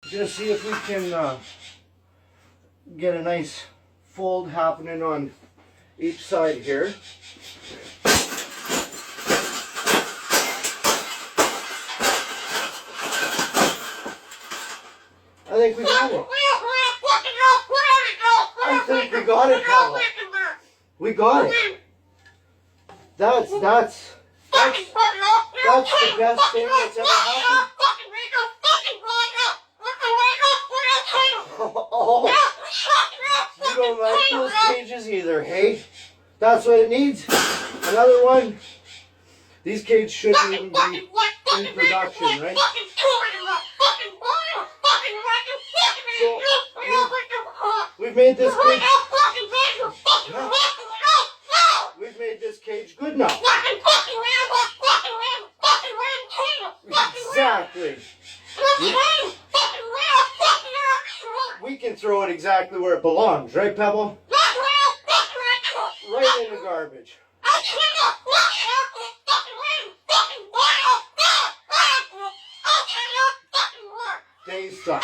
Just see if we can get a nice fold happening on each side here. I think we got it. I think we got it, Parrot. We got it. That's the best thing that's ever happened. Oh, you don't like those cages either, hey? That's what it needs. Another one. These cages shouldn't even be in production, right? So, we've made this cage. We've made this cage good now. Exactly. We can throw it exactly where it belongs, right, Pebble? Right in the garbage. They suck.